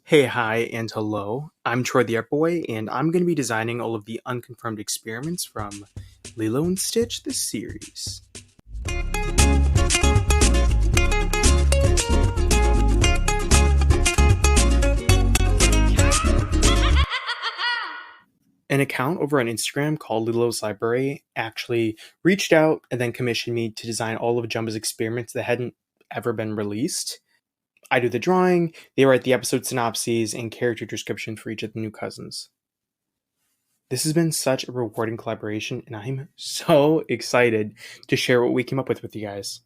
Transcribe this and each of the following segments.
Hey, hi, and hello. I'm Troy the Art Boy, and I'm going to be designing all of the unconfirmed experiments from Lilo and Stitch, the series. An account over on Instagram called Lilo's Library actually reached out and then commissioned me to design all of Jumba's experiments that hadn't ever been released. I do the drawing, they write the episode synopses and character description for each of the new cousins. This has been such a rewarding collaboration, and I'm so excited to share what we came up with you guys.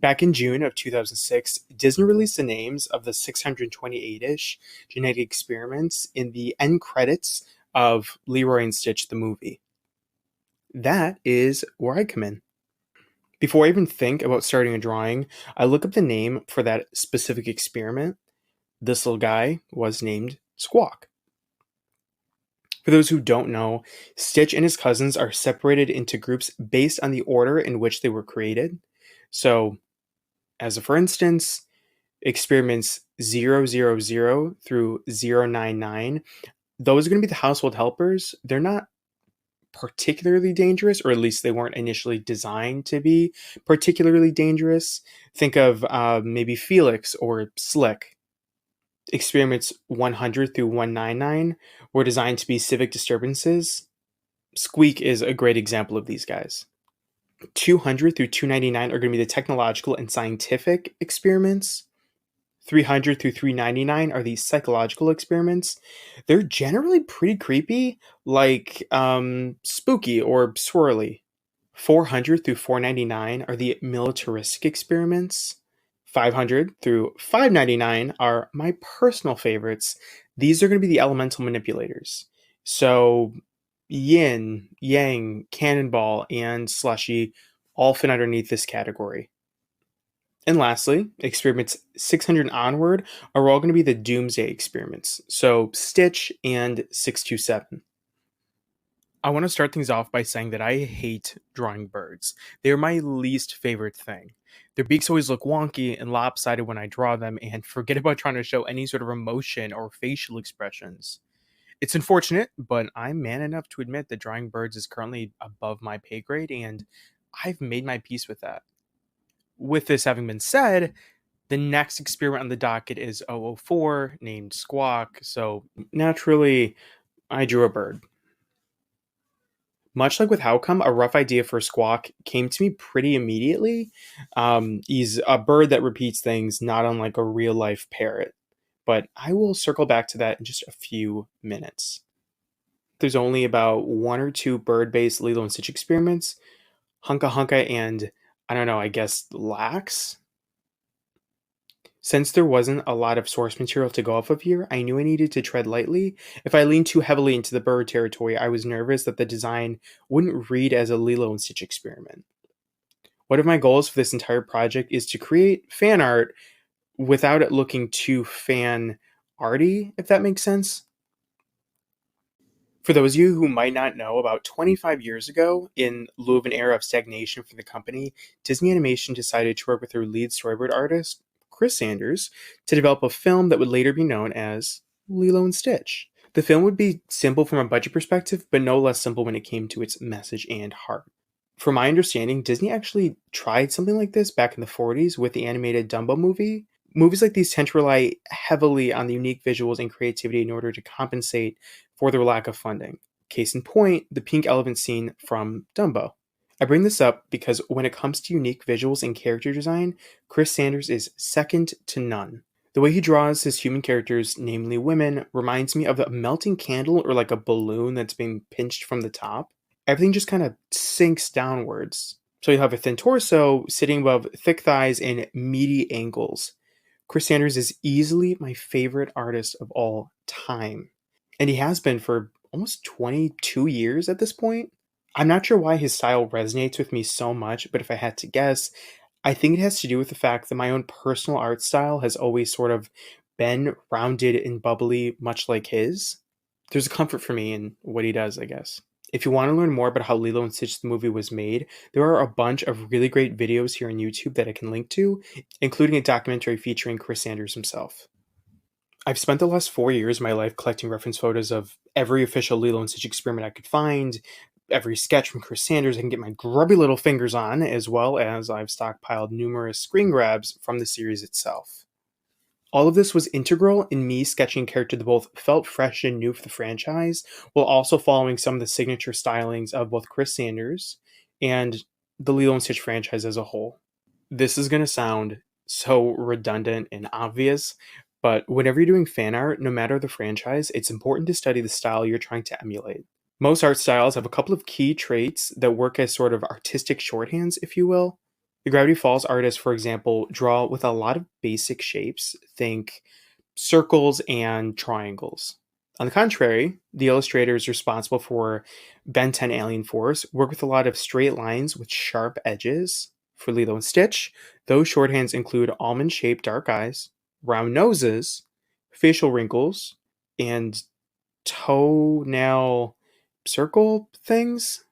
Back in June of 2006, Disney released the names of the 628-ish genetic experiments in the end credits of Leroy and Stitch the movie. That is where I come in. Before I even think about starting a drawing, I look up the name for that specific experiment. This little guy was named Squawk. For those who don't know, Stitch and his cousins are separated into groups based on the order in which they were created. So, as a for instance, experiments 000 through 099, those are going to be the household helpers. They're not particularly dangerous, or at least they weren't initially designed to be particularly dangerous. Think of maybe Felix or Slick. Experiments 100 through 199 were designed to be civic disturbances. Squeak is a great example of these guys. 200 through 299 are going to be the technological and scientific experiments. 300 through 399 are these psychological experiments. They're generally pretty creepy, like spooky or swirly. 400 through 499 are the militaristic experiments. 500 through 599 are my personal favorites. These are going to be the elemental manipulators. So yin, yang, cannonball, and slushy all fit underneath this category. And lastly, experiments 600 onward are all going to be the doomsday experiments. So Stitch and 627. I want to start things off by saying that I hate drawing birds. They are my least favorite thing. Their beaks always look wonky and lopsided when I draw them, and forget about trying to show any sort of emotion or facial expressions. It's unfortunate, but I'm man enough to admit that drawing birds is currently above my pay grade, and I've made my peace with that. With this having been said, the next experiment on the docket is 004, named Squawk, so naturally, I drew a bird. Much like with How Come, a rough idea for Squawk came to me pretty immediately. He's a bird that repeats things, not unlike a real life parrot. But I will circle back to that in just a few minutes. There's only about one or two bird based Lilo and Stitch experiments. Hunka Hunka and, I don't know, I guess Lax. Since there wasn't a lot of source material to go off of here, I knew I needed to tread lightly. If I leaned too heavily into the bird territory, I was nervous that the design wouldn't read as a Lilo and Stitch experiment. One of my goals for this entire project is to create fan art without it looking too fan arty, if that makes sense. For those of you who might not know, about 25 years ago, in lieu of an era of stagnation for the company, Disney Animation decided to work with their lead storyboard artist, Chris Sanders, to develop a film that would later be known as Lilo and Stitch. The film would be simple from a budget perspective, but no less simple when it came to its message and heart. From my understanding, Disney actually tried something like this back in the 40s with the animated Dumbo movie. Movies like these tend to rely heavily on the unique visuals and creativity in order to compensate for their lack of funding. Case in point, the pink elephant scene from Dumbo. I bring this up because when it comes to unique visuals and character design, Chris Sanders is second to none. The way he draws his human characters, namely women, reminds me of a melting candle or like a balloon that's being pinched from the top. Everything just kind of sinks downwards. So you'll have a thin torso sitting above thick thighs and meaty ankles. Chris Sanders is easily my favorite artist of all time. And he has been for almost 22 years at this point. I'm not sure why his style resonates with me so much, but if I had to guess, I think it has to do with the fact that my own personal art style has always sort of been rounded and bubbly, much like his. There's a comfort for me in what he does, I guess. If you want to learn more about how Lilo and Stitch the movie was made, there are a bunch of really great videos here on YouTube that I can link to, including a documentary featuring Chris Sanders himself. I've spent the last 4 years of my life collecting reference photos of every official Lilo and Stitch experiment I could find, every sketch from Chris Sanders I can get my grubby little fingers on, as well as I've stockpiled numerous screen grabs from the series itself. All of this was integral in me sketching a character that both felt fresh and new for the franchise, while also following some of the signature stylings of both Chris Sanders and the Lilo and Stitch franchise as a whole. This is going to sound so redundant and obvious, but whenever you're doing fan art, no matter the franchise, it's important to study the style you're trying to emulate. Most art styles have a couple of key traits that work as sort of artistic shorthands, if you will. The Gravity Falls artists, for example, draw with a lot of basic shapes, think circles and triangles. On the contrary, the illustrators responsible for Ben 10 Alien Force work with a lot of straight lines with sharp edges. For Lilo and Stitch, those shorthands include almond-shaped dark eyes, round noses, facial wrinkles, and toenail circle things.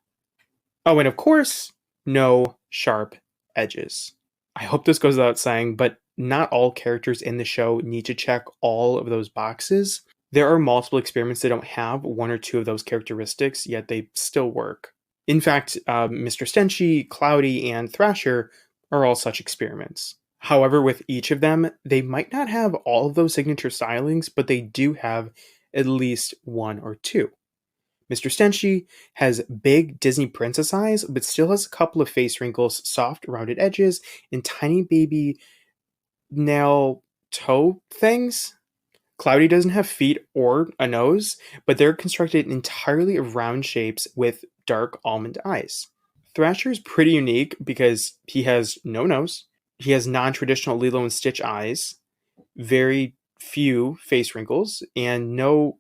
Oh, and of course, no sharp edges. I hope this goes without saying, but not all characters in the show need to check all of those boxes. There are multiple experiments that don't have one or two of those characteristics, yet they still work. In fact, Mr. Stenchy, Cloudy, and Thrasher are all such experiments. However, with each of them, they might not have all of those signature stylings, but they do have at least one or two. Mr. Stenchy has big Disney princess eyes, but still has a couple of face wrinkles, soft rounded edges, and tiny baby nail toe things. Cloudy doesn't have feet or a nose, but they're constructed entirely of round shapes with dark almond eyes. Thrasher is pretty unique because he has no nose, he has non-traditional Lilo and Stitch eyes, very few face wrinkles, and no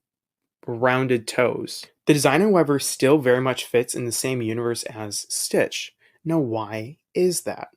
rounded toes. The design, however, still very much fits in the same universe as Stitch. Now, why is that?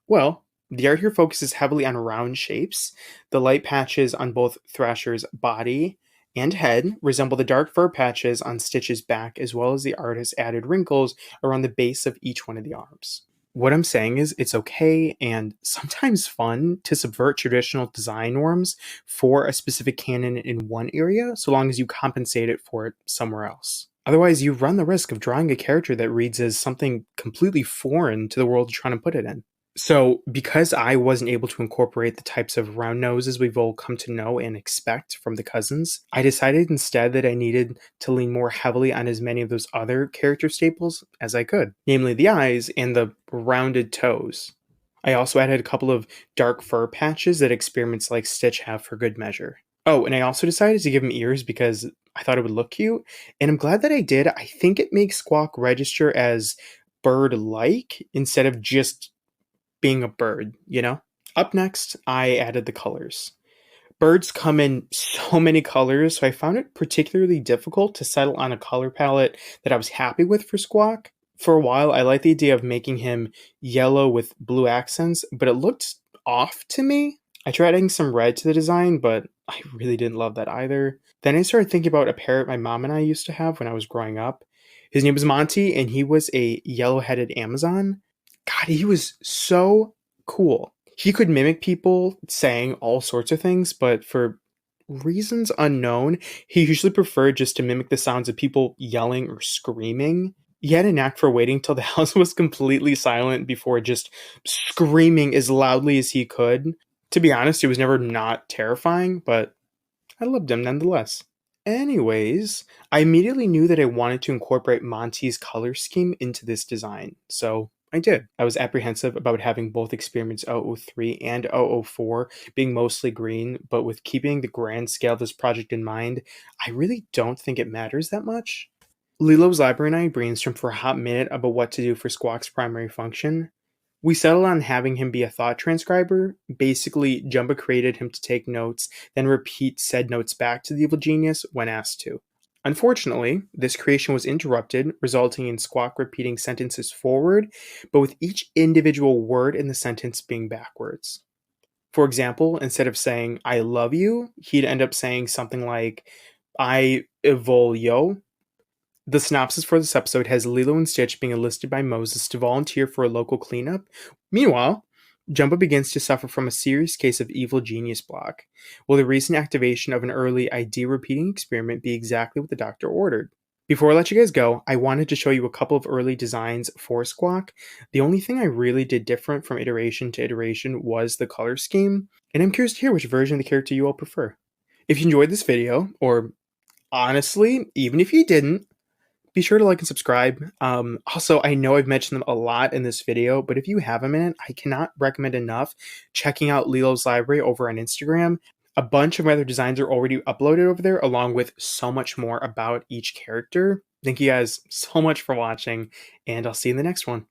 Well, the art here focuses heavily on round shapes. The light patches on both Thrasher's body and head resemble the dark fur patches on Stitch's back, as well as the artist added wrinkles around the base of each one of the arms. What I'm saying is it's okay and sometimes fun to subvert traditional design norms for a specific canon in one area, so long as you compensate it for it somewhere else. Otherwise, you run the risk of drawing a character that reads as something completely foreign to the world you're trying to put it in. So, because I wasn't able to incorporate the types of round noses we've all come to know and expect from the cousins, I decided instead that I needed to lean more heavily on as many of those other character staples as I could, namely the eyes and the rounded toes. I also added a couple of dark fur patches that experiments like Stitch have for good measure. Oh, and I also decided to give him ears because I thought it would look cute, and I'm glad that I did. I think it makes Squawk register as bird-like instead of just being a bird, you know? Up next, I added the colors. Birds come in so many colors, so I found it particularly difficult to settle on a color palette that I was happy with for Squawk. For a while, I liked the idea of making him yellow with blue accents, but it looked off to me. I tried adding some red to the design, but I really didn't love that either. Then I started thinking about a parrot my mom and I used to have when I was growing up. His name was Monty, and he was a yellow-headed Amazon. God, he was so cool. He could mimic people saying all sorts of things, but for reasons unknown, he usually preferred just to mimic the sounds of people yelling or screaming. He had a knack for waiting till the house was completely silent before just screaming as loudly as he could. To be honest, he was never not terrifying, but I loved him nonetheless. Anyways, I immediately knew that I wanted to incorporate Monty's color scheme into this design, so I did. I was apprehensive about having both experiments 003 and 004 being mostly green, but with keeping the grand scale of this project in mind, I really don't think it matters that much. Lilo's library and I brainstormed for a hot minute about what to do for Squawk's primary function. We settled on having him be a thought transcriber. Basically, Jumba created him to take notes, then repeat said notes back to the evil genius when asked to. Unfortunately, this creation was interrupted, resulting in Squawk repeating sentences forward, but with each individual word in the sentence being backwards. For example, instead of saying, I love you, he'd end up saying something like, I evol yo. The synopsis for this episode has Lilo and Stitch being enlisted by Moses to volunteer for a local cleanup. Meanwhile, Jumbo begins to suffer from a serious case of evil genius block. Will the recent activation of an early ID repeating experiment be exactly what the doctor ordered? Before I let you guys go, I wanted to show you a couple of early designs for Squawk. The only thing I really did different from iteration to iteration was the color scheme, and I'm curious to hear which version of the character you all prefer. If you enjoyed this video, or honestly, even if you didn't, be sure to like and subscribe. Also, I know I've mentioned them a lot in this video, but if you have a minute, I cannot recommend enough checking out Lilo's library over on Instagram. A bunch of my other designs are already uploaded over there, along with so much more about each character. Thank you guys so much for watching, and I'll see you in the next one.